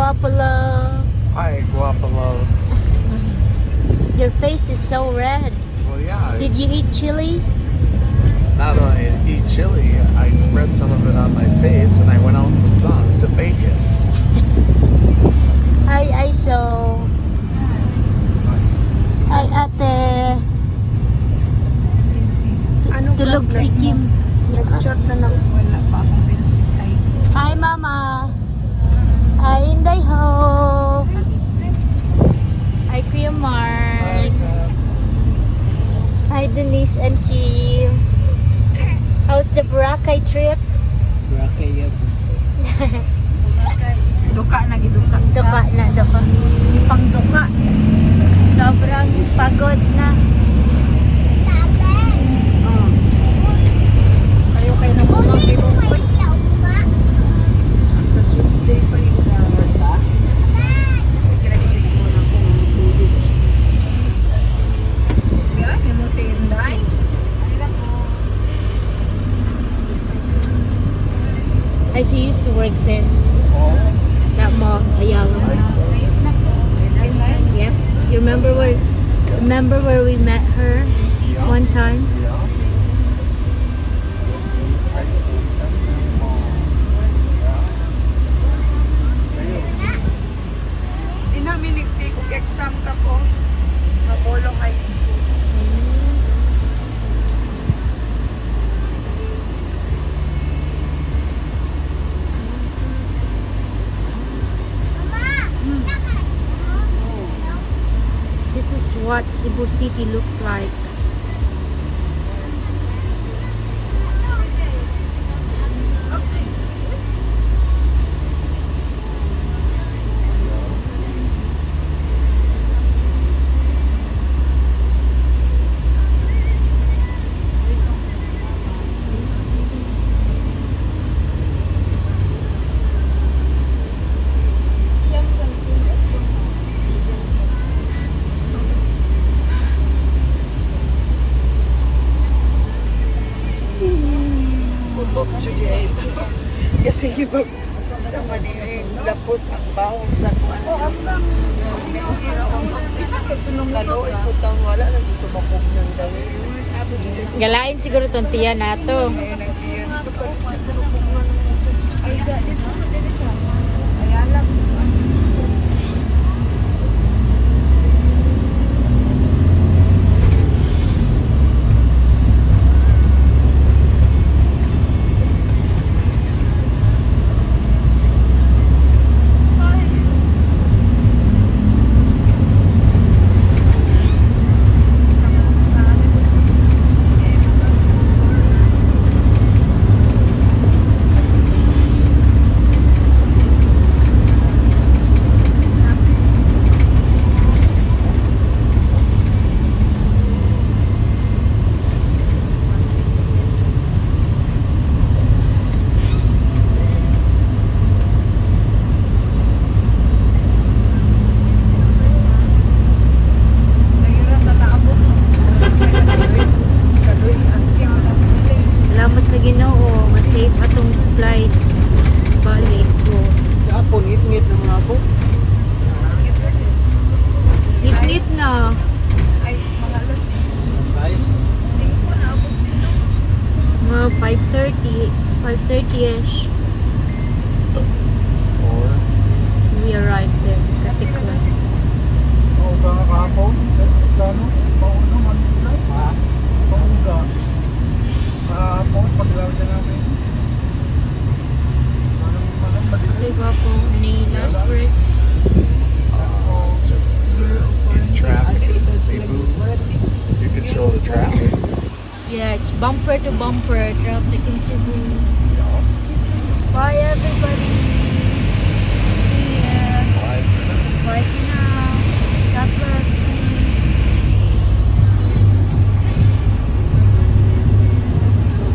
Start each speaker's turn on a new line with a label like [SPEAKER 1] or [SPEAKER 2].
[SPEAKER 1] Guapo love.
[SPEAKER 2] Hi, Guapa Love.
[SPEAKER 1] Your face is so red.
[SPEAKER 2] Well, yeah.
[SPEAKER 1] Did you eat chili?
[SPEAKER 2] Not only eat chili, I spread some of it on my face and I went out in the sun to bake it.
[SPEAKER 1] Hi, Aiso. Hi, ate.
[SPEAKER 3] Ano
[SPEAKER 1] Tulog si Kim.
[SPEAKER 3] Nag-chat na lang. Wala pa akong bensis ay.
[SPEAKER 1] Hi, Mama. Hi, Inday Hope. Hi, Kuya Mark. Hi, Denise and Kim. How's the Boracay trip?
[SPEAKER 4] Boracay yun.
[SPEAKER 3] Duka na giduka.
[SPEAKER 1] Duka na, duka. Pangduka. Sobrang pagod na.
[SPEAKER 3] Ayaw kayo na mga kayo. Sa Tuesday pa yung usahan ba? Sige lang isip mo na kung matulog. Yan, yung mo si Inday.
[SPEAKER 1] I see you used to work there. That mall, Ayala Mall. Yep. You remember where we met her one time?
[SPEAKER 2] Yeah.
[SPEAKER 3] Di namin nagtake kung exam ka po. Mapolong high school.
[SPEAKER 1] This is what Cebu City looks like.
[SPEAKER 3] Putok siya ito. Kasi iba sa Manila, lapos ang bahong sa kuwan. Kaloy po tang wala na dito makog ng dami.
[SPEAKER 1] Galain siguro tong tiya nato. Salamat sa Ginoo, ma-safe atong flight. Balik ko.
[SPEAKER 4] Kapon, ngit-ngit na mga ako.
[SPEAKER 1] Ngit-ngit na.
[SPEAKER 3] Ay, mga alas
[SPEAKER 4] Size.
[SPEAKER 3] 5 na abot dito.
[SPEAKER 1] Mga 5:30. 5:30ish.
[SPEAKER 2] 4.
[SPEAKER 1] We arrived there. Sa Tiklan.
[SPEAKER 2] Oo, ba nga kahapon? Plano? Pauna man nila? Ha? Pauna. Kahapon, paglalagyan namin. Manang madali.
[SPEAKER 1] Okay, guwapo. Any last words?
[SPEAKER 2] Just in traffic in Cebu. You can show the traffic.
[SPEAKER 1] Yeah, it's bumper to bumper traffic in Cebu. Bye, everybody.